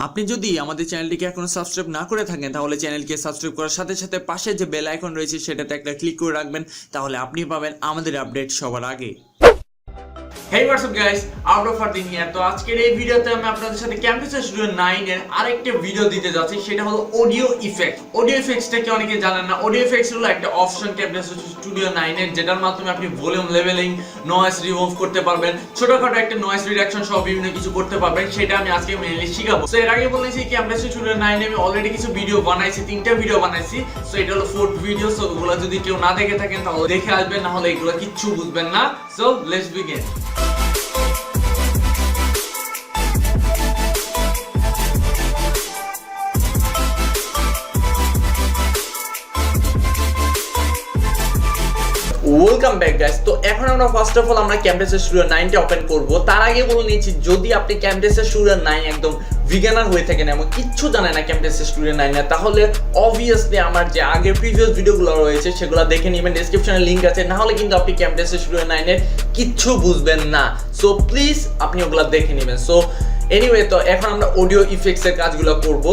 আপনি যদি আমাদের চ্যানেলটিকে এখনো সাবস্ক্রাইব না করে থাকেন তাহলে চ্যানেলকে সাবস্ক্রাইব করার সাথে সাথে পাশে যে বেল আইকন রয়েছে সেটাতে একটা ক্লিক করে রাখবেন, তাহলে আপনি পাবেন আমাদের আপডেট সবার আগে। Hey what's up guys, Abrar Fardin here। তো আজকের এই ভিডিওতে আমি আপনাদের সাথে Camtasia Studio 9 এর আরেকটা ভিডিও দিতে যাচ্ছি, সেটা হলো অডিও ইফেক্ট। অডিও ইফেক্টসটা কি অনেকে জানেন না। অডিও ইফেক্টস হলো একটা অপশন Camtasia Studio 9 এর, যেটার মাধ্যমে আপনি ভলিউম লেভেলিং, নয়েজ রিমুভ করতে পারবেন, ছোটখাটো একটা নয়েজ রিডাকশন সহ বিভিন্ন কিছু করতে পারবেন। সেটা আমি আজকে মেইনলি শিখাবো। সো এর আগে বলেছি Camtasia Studio 9 এ আমি অলরেডি কিছু ভিডিও বানাইছি, 3টা ভিডিও বানাইছি। সো এটা হলো 4th ভিডিও। সো ওগুলো যদি কেউ না দেখে থাকেন তাহলে দেখে আসবেন, না হলে এগুলো কিচ্ছু বুঝবেন না। So let's begin. Welcome back guys. তো এখন আমরা ফার্স্ট অফ অল আমরা Camtasia Studio 9 টা ওপেন করব। তার আগে বলে নিচ্ছি, যদি আপনি Camtasia Studio 9 একদম বিগিনার হয়ে থাকেন এবং কিচ্ছু জানেন না Camtasia Studio 9 এর, তাহলে অবভিয়াসলি আমার যে আগের প্রিভিয়াস ভিডিওগুলো রয়েছে সেগুলো দেখে নেবেন, ডেসক্রিপশনে লিংক আছে। না হলে কিন্তু আপনি Camtasia Studio 9 এর কিচ্ছু বুঝবেন না। সো প্লিজ আপনি ওগুলো দেখে নেবেন। সো এনিওয়ে, তো এখন আমরা অডিও ইফেক্টস এর কাজগুলো করব।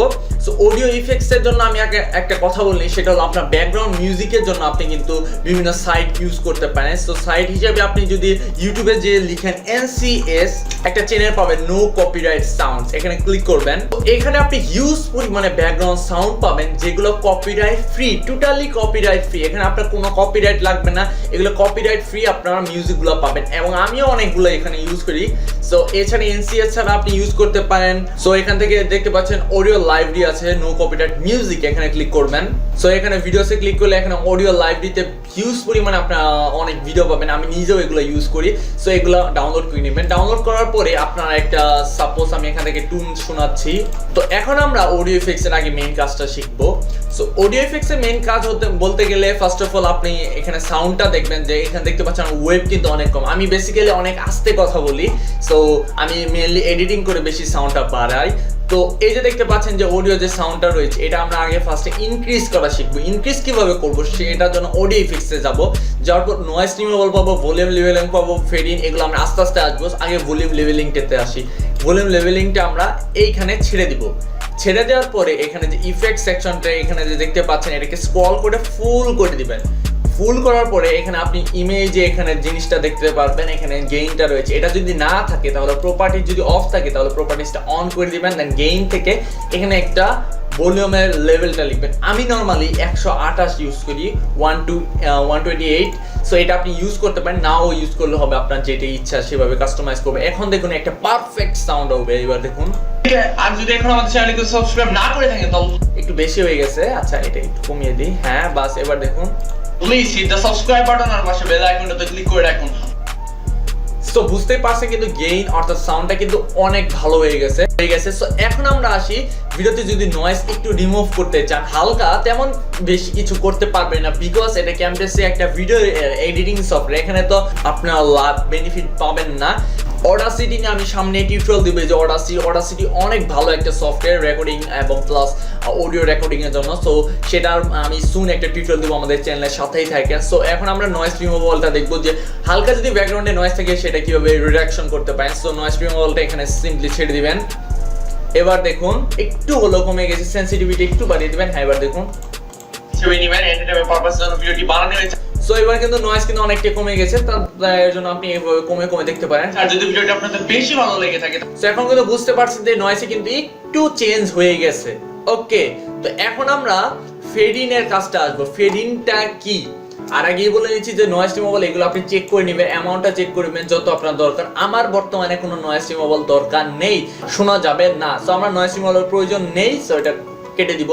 সো অডিও ইফেক্টস এর জন্য আমি একটা কথা বলি, সেটা হলো আপনার ব্যাকগ্রাউন্ড মিউজিকের জন্য আপনি কিন্তু বিভিন্ন সাইট ইউজ করতে পারেন। সো সাইট হিসেবে আপনি যদি ইউটিউবে যে লিখেন NCS, একটা চ্যানেল পাবেন নো কপিরাইট সাউন্ডস, এখানে ক্লিক করবেন। তো এখানে আপনি হিউজ পরিমাণে ব্যাকগ্রাউন্ড সাউন্ড পাবেন যেগুলো copyright free, totally copyright free. এখানে আপনার কোনো কপিরাইট লাগবে না, এগুলো কপিরাইট ফ্রি আপনারা মিউজিকগুলো পাবেন, এবং আমিও অনেকগুলো এখানে ইউজ করি। সো এছাড়া NCS ছাড়া আপনি ইউজ করতে পারেন। সো এখান থেকে দেখতে পাচ্ছেন অডিও লাইব্রেরি আছে, নো কপিরাইট মিউজিক, এখানে ক্লিক করবেন। সো এখানে ভিডিওসে ক্লিক করলে এখানে অডিও লাইব্রেরিতে হিউজ পরিমাণে আপনারা অনেক ভিডিও পাবেন। আমি নিজেও এগুলো ইউজ করি। সো এগুলো ডাউনলোড করে নেবেন। ডাউনলোড করার পরে আপনারা একটা, সাপোজ আমি এখান থেকে টুন শোনাচ্ছি। তো এখন আমরা অডিও ইফেক্টস এর আগে মেইন কাজটা শিখবো। সো অডিও ইফেক্টস এর মেইন কাজ বলতে গেলে ফার্স্ট অফ অল আপনি এখানে সাউন্ডটা দেখবেন যে এখানে দেখতে পাচ্ছেন ওয়েভ কিন্তু অনেক কম। আমি বেসিক্যালি অনেক আস্তে কথা বলি, সো আমি মেইনলি এডিটিং করে বেশি সাউন্ডটা বাড়াই। তো এই যে দেখতে পাচ্ছেন যে অডিও যে সাউন্ডটা রয়েছে, এটা আমরা আগে ফার্স্টে ইনক্রিজ করা শিখবো। ইনক্রিজ কিভাবে করবো সেটার জন্য অডিও ইফেক্টসে যাবো। যাওয়ার পর নয়েজ রিমুভাল পাবো, ভলিউম লেভেলিং পাবো, ফেড ইন, এগুলো আমরা আস্তে আস্তে আসবো। আগে ভলিউম লেভেলিংটাতে আসি। ভলিউম লেভেলিংটা আমরা এইখানে ছেড়ে দিব। ছেড়ে দেওয়ার পরে এখানে যে ইফেক্ট সেকশনটা এখানে যে দেখতে পাচ্ছেন, এটাকে স্ক্রল করে ফুল করে দিবেন। ফুল করার পরে এখানে আপনি ইমেজে এখানে জিনিসটা দেখতে পারবেন, এখানে গেইনটা রয়েছে। এটা যদি না থাকে তাহলে প্রপার্টি, যদি অফ থাকে তাহলে প্রপার্টিসটা অন করে দিবেন। দেন গেইন থেকে এখানে একটা ভলিউমের লেভেলটা লিখবেন। আমি নর্মালি 128 ইউজ করি, 128। সো এটা আপনি ইউজ করতে পারেন, নাও ইউজ করলে হবে, আপনার যেটা ইচ্ছা সেভাবে কাস্টমাইজ করবে। এখন দেখুন একটা পারফেক্ট সাউন্ড হবে। এবার দেখুন, আর যদি এখন আমাদের চ্যানেলকে সাবস্ক্রাইব না করে থাকেন তাহলে একটু বেশি হয়ে গেছে। আচ্ছা, এটা একটু কমিয়ে দিই। হ্যাঁ, বাস এবার দেখুন। Please hit the subscribe button আর পাশে বেল আইকনটাতে ক্লিক করে রাখুন। সো বুঝতেই পারছেন কিন্তু গেইন অর্থাৎ সাউন্ডটা কিন্তু অনেক ভালো হয়ে গেছে। সো এখন আমরা আসি ভিডিওতে, যদি নয়েজ একটু রিমুভ করতে চান হালকা, তেমন বেশি কিছু করতে পারবেন না, বিকজ এটা Camtasia একটা ভিডিও এডিটিং সফটওয়্যার। এখানে তো আপনারা লাভ বেনিফিট পাবেন না। অডাসিটি নিয়ে আমি সামনে টিউটোরিয়াল দিব, যে অডাসিটি অনেক ভালো একটা সফটওয়্যার রেকর্ডিং এবং প্লাস অডিও রেকর্ডিং এর জন্য। সো সেটার আমি সুন একটা টিউটোরিয়াল দিব, আমাদের চ্যানেলের সাথেই থাকেন। সো এখন আমরা নয়েজ রিমুভালটা দেখবো, যে হালকা যদি ব্যাকগ্রাউন্ডে নয়েজ থাকে সেটা কিভাবে রিডাকশন করতে পারেন। সো নয়েজ রিমুভালটা এখানে সিম্পলি ছেড়ে দিবেন। এবার দেখুন একটু হলো কমে গেছে, সেন্সিটিভিটি একটু বাড়িয়ে দিবেন। হ্যাঁ, এবার দেখুন এন্টারটেইনমেন্ট পারপাসের জন্য ভিডিওটি বানানো হয়েছে। সো এবার কিন্তু নয়েজ কিন্তু অনেকটা কমে গেছে, তার জন্য আপনি এইভাবে কমে দেখতে পারেন। আর যদি ভিডিওটা আপনাদের বেশি ভালো লেগে থাকে, সো এখন কিন্তু বুঝতে পারছেন যে নয়েজে কিন্তু একটু চেঞ্জ হয়ে গেছে। ওকে, তো এখন আমরা ফেড ইন এর কাজটা আসবো। ফেড ইনটা কি আর আগেই বলে নিচ্ছি যে নয়েজ রিমুভাল এগুলো আপনি চেক করে নেবেন, অ্যামাউন্টটা চেক করবেন যত আপনার দরকার। আমার বর্তমানে কোনো নয়েজ রিমুভাল দরকার নেই, শোনা যাবে না। সো আমরা নয়েজ রিমুভালের প্রয়োজন নেই, সো এটা কেটে দিব।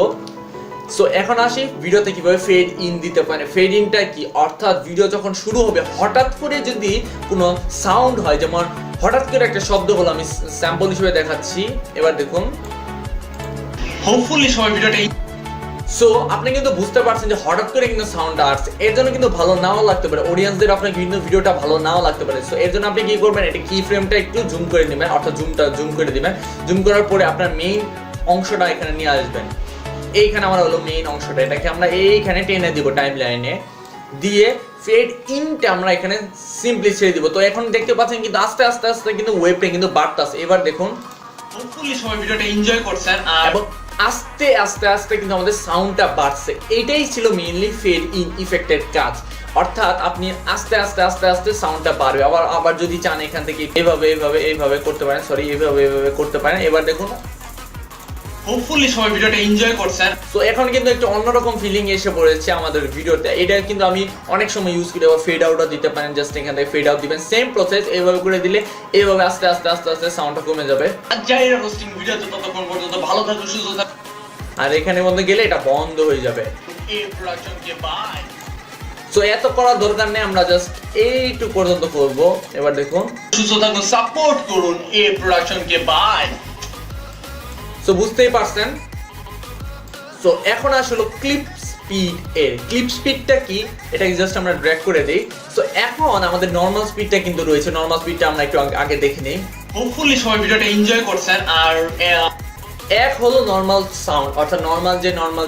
সো এখন আসি ভিডিওতে কিভাবে ফেড ইন দিতে পারে। ফেড ইনটা কি, অর্থাৎ ভিডিও যখন শুরু হবে হঠাৎ করে যদি কোনো সাউন্ড হয়, যেমন হঠাৎ করে একটা শব্দ হলো, আমি স্যাম্পল হিসেবে দেখাচ্ছি। এবার দেখুন, হোপফুলি সবাই ভিডিওটা। সো আপনি কিন্তু বুঝতে পারছেন যে হঠাৎ করে কিন্তু সাউন্ডটা আসছে, এর জন্য কিন্তু ভালো নাও লাগতে পারে, অডিয়েন্সদের আপনার কিন্তু ভিডিওটা ভালো নাও লাগতে পারে। সো এর জন্য আপনি কি করবেন, এটা কি ফ্রেমটা একটু জুম করে নেবেন, অর্থাৎ জুম করে দিবেন। জুম করার পরে আপনার মেইন অংশটা এখানে নিয়ে আসবেন। এইখানে আমার হলো মেইন অংশটা, এটাকে আমরা এইখানে টেনে দিব টাইম লাইনে দিয়ে। ফেড ইনটা আমরা এখানে সিম্পলি ছেড়ে দিব। তো এখন দেখতে পাচ্ছেন কিন্তু আস্তে আস্তে কিন্তু ওয়েভটা কিন্তু বাড়তেছে। এবার দেখুন হোপফুলি সবাই ভিডিওটা এনজয় করছেন এবং আস্তে আস্তে আস্তে কিন্তু আমাদের সাউন্ডটা বাড়ছে। এটাই ছিল মেইনলি ফেড ইন ইফেক্টের কাজ, অর্থাৎ আপনি আস্তে আস্তে আস্তে আস্তে সাউন্ডটা বাড়বে। আবার যদি চান এখান থেকে এইভাবে করতে পারেন, সরি এইভাবে করতে পারেন। এবার দেখুন হোপফুলি সবাই ভিডিওটা এনজয় করছেন। তো এখন কিন্তু একটা অন্যরকম ফিলিং এসে পড়েছে আমাদের ভিডিওতে। এটা কিন্তু আমি অনেক সময় ইউজ করি। আবার ফেড আউটও দিতে পারেন, জাস্ট এখান থেকে ফেড আউট দিবেন, সেম প্রসেস। এইভাবে করে দিলে এইভাবে আস্তে আস্তে আস্তে আস্তে সাউন্ডটা কমে যাবে। আর যাই হোস্টিং ভিডিও ততক্ষণ পর্যন্ত ভালো থাকুন, সুস্থ থাকুন। আর এখানে মধ্যে গেলে এটা বন্ধ হয়ে যাবে। এই প্রোডাকশনকে বাই। সো এত করার দরকার নেই, আমরা জাস্ট এইটুকু পর্যন্ত করব। এবার দেখুন, সুস্থ থাকুন, সাপোর্ট করুন এই প্রোডাকশনকে বাই। সো বুঝতেই পারছেন। সো এখন আসলে ক্লিপ স্পিড এর ক্লিপ স্পিডটা কি এটাকে জাস্ট আমরা ড্র্যাগ করে দেই। সো এখন আমাদের নরমাল স্পিডটা কিন্তু রয়েছে, নরমাল স্পিডটা আমরা একটু আগে দেখে নেই। হোপফুলি সবাই ভিডিওটা এনজয় করছেন। আর এক হলো নরমাল সাউন্ড, অর্থাৎ নরমাল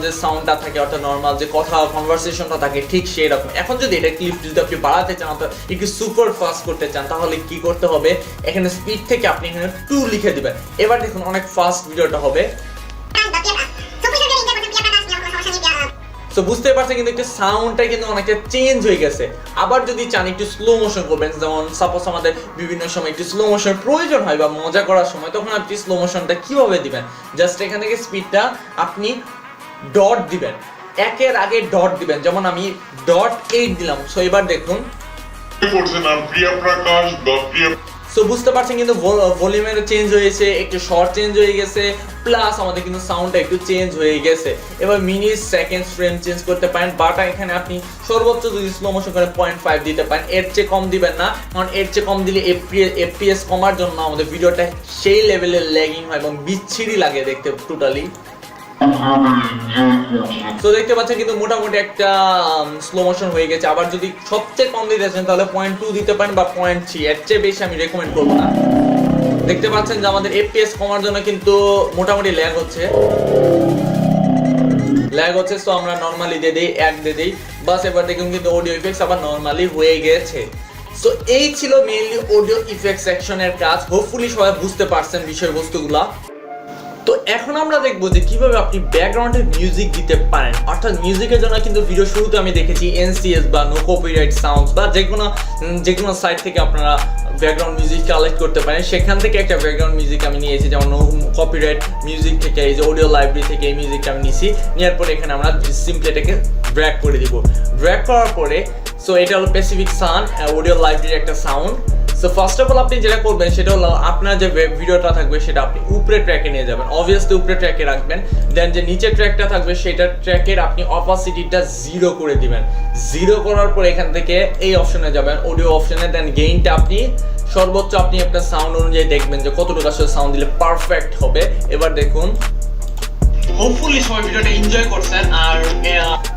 যে সাউন্ডটা থাকে, অর্থাৎ নরমাল যে কথা কনভারসেশনটা থাকে ঠিক সেই রকম। এখন যদি এটা ক্লিপ যদি আপনি বাড়াতে চান অর্থাৎ একটু সুপার ফাস্ট করতে চান, তাহলে কি করতে হবে, এখানে স্পিড থেকে আপনি এখানে 2 লিখে দিবেন। এবার দেখুন অনেক ফাস্ট ভিডিওটা হবে। সো বুঝতে পারছেন কিন্তু একটা সাউন্ডটা কিন্তু অনেকটা চেঞ্জ হয়ে গেছে। আবার যদি চান একটু স্লো মোশন করবেন, যেমন সাপোজ আমাদের বিভিন্ন সময় একটু স্লো মোশন প্রয়োজন হয় বা মজা করার সময়, তখন আপনি স্লো মোশনটা কিভাবে দিবেন, জাস্ট এখান থেকে স্পিডটা আপনি ডট দিবেন, একের আগে ডট দিবেন। যেমন আমি .8 দিলাম। সো এবার দেখুন, সো বুঝতে পারছেন কিন্তু ভলিউমের চেঞ্জ হয়েছে, একটু শর্ট চেঞ্জ হয়ে গেছে, প্লাস আমাদের কিন্তু সাউন্ডটা একটু চেঞ্জ হয়ে গেছে। এবার মিনিট সেকেন্ড ফ্রেম চেঞ্জ করতে পারেন, বাট এখানে আপনি সর্বোচ্চ যদি স্লো মোশন করে 0.5 দিতে পারেন, এর চেয়ে কম দিবেন না, কারণ এর চেয়ে কম দিলে এফপিএস কমার জন্য আমাদের ভিডিওটা সেই লেভেলের ল্যাগিং হয় এবং বিচ্ছিরি লাগে দেখতে টোটালি। তো দেখতে পাচ্ছেন কিন্তু মোটামুটি একটা স্লো মোশন হয়ে গেছে। আবার যদি সবচেয়ে কম দিতে চান তাহলে 0.2 দিতে পারেন বা 0.3, এর চেয়ে বেশি আমি রেকমেন্ড করব না। দেখতে পাচ্ছেন যে আমাদের এফপিএস কমার জন্য কিন্তু মোটামুটি ল্যাগ হচ্ছে। সো আমরা নরমালি দিয়ে দেই, 1 দিয়ে দেই, বাস। এবার দেখুন কিন্তু অডিও ইফেক্টস আবার নরমালি হয়ে গেছে। সো এই ছিল মেইনলি অডিও ইফেক্ট সেকশনের কাজ। হোপফুলি সবাই বুঝতে পারছেন বিষয়বস্তুগুলা। তো এখন আমরা দেখবো যে কিভাবে আপনি ব্যাকগ্রাউন্ডের মিউজিক দিতে পারেন। অর্থাৎ মিউজিকের জন্য কিন্তু ভিডিও শুরুতে আমি দেখেছি এনসিএস বা নো কপিরাইট সাউন্ডস বা যে কোনো সাইট থেকে আপনারা ব্যাকগ্রাউন্ড মিউজিক কালেক্ট করতে পারেন। সেখান থেকে একটা ব্যাকগ্রাউন্ড মিউজিক আমি নিয়েছি, যেমন নো কপিরাইট মিউজিক থেকে, এই যে অডিও লাইব্রেরি থেকে এই মিউজিকটা আমি নিয়েছি। নেওয়ার পরে এখানে আমরা সিম্পলি এটাকে ড্র্যাগ করে দিব। ড্র্যাগ করার পরে সো এটা হলো স্পেসিফিক সাউন্ড, অডিও লাইব্রেরির একটা sound. So first of all আপনি যেটা করবেন সেটা হলো আপনার যে ভিডিওটা থাকবে সেটা আপনি উপরে ট্র্যাকে নিয়ে যাবেন, অবভিয়াসলি উপরে ট্র্যাকে রাখবেন। দেন যে নিচে ট্র্যাকটা থাকবে সেটা ট্র্যাকের আপনি অপাসিটিটা 0 করে দিবেন। 0 করার পর এখান থেকে এই অপশনে যাবেন, অডিও অপশনে। দেন গেইনটা আপনি সর্বোচ্চ আপনি আপনার সাউন্ড অনুযায়ী দেখবেন যে কতটুকু আসলে সাউন্ড দিলে পারফেক্ট হবে। এবার দেখুন, হোপফুলি সবাই ভিডিওটা এনজয় করছেন। আর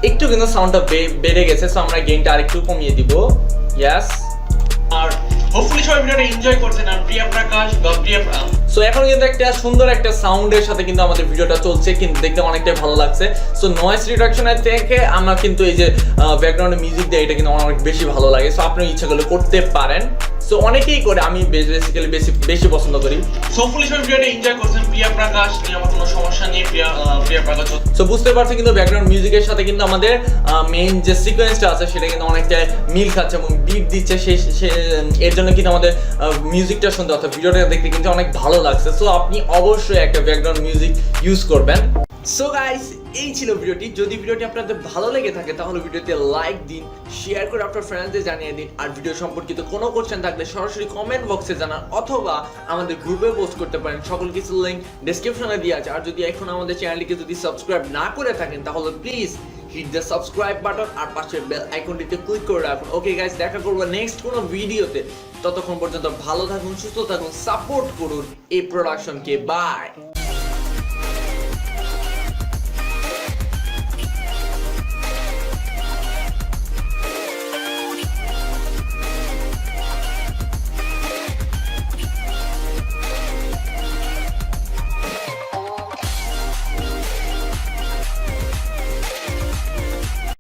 একটু কিন্তু সাউন্ডটা বেড়ে গেছে, সো আমরা গেইনটা আরেকটু কমিয়ে দিব। ইয়েস। আর হোপফুলি সবাই ভিডিওটা এনজয় করছেন। আর সো এখন কিন্তু একটা সুন্দর একটা সাউন্ডের সাথে কিন্তু আমাদের ভিডিওটা চলছে, কিন্তু দেখতে অনেকটাই ভালো লাগছে। সো নয়েজ রিডাকশনের থেকে আমরা কিন্তু এই যে ব্যাকগ্রাউন্ডে মিউজিক দেয়, এটা কিন্তু আমার অনেক বেশি ভালো লাগে। সো আপনি ইচ্ছা করলে করতে পারেন। সো অনেকেই করে, আমি বেসিক্যালি বেশি পছন্দ করি। সো হোপফুলি সবাই ভিডিওটা এনজয় করছেন। প্রিয়া প্রকাশ নিয়ে আমার কোনো সমস্যা নেই। প্রিয়া প্রকাশ। সো বুঝতে পারছেন কিন্তু ব্যাকগ্রাউন্ড মিউজিকের সাথে কিন্তু আমাদের মেইন যে সিকোয়েন্সটা আছে সেটা কিন্তু অনেকটা মিল খাচ্ছে এবং বিট দিচ্ছে। এর জন্য কিন্তু আমাদের মিউজিকটা শুনতে অর্থাৎ ভিডিওটা দেখতে কিন্তু অনেক ভালো লাগছে। সো আপনি অবশ্যই একটা ব্যাকগ্রাউন্ড মিউজিক ইউজ করবেন। সো গাইস, এই ছিল ভিডিওটি। যদি ভিডিওটি আপনাদের ভালো লেগে থাকে তাহলে ভিডিওতে লাইক দিন, শেয়ার করে আপনার ফ্রেন্ডসদের জানিয়ে দিন। আর ভিডিও সম্পর্কিত কোনো কোশ্চেন থাকলে সরাসরি কমেন্ট বক্সে জানান অথবা আমাদের গ্রুপে পোস্ট করতে পারেন। সকল কিছু লিংক ডেসক্রিপশনে দেওয়া আছে। আর যদি এখন আমাদের চ্যানেলটিকে যদি সাবস্ক্রাইব না করে থাকেন তাহলে please hit the subscribe button আর পাশের বেল আইকনটিতে ক্লিক করে রাখুন। ওকে গাইস, দেখা করবো নেক্সট কোনো ভিডিওতে। ততক্ষণ পর্যন্ত ভালো থাকুন, সুস্থ থাকুন, সাপোর্ট করুন এই প্রোডাকশনকে। বাই।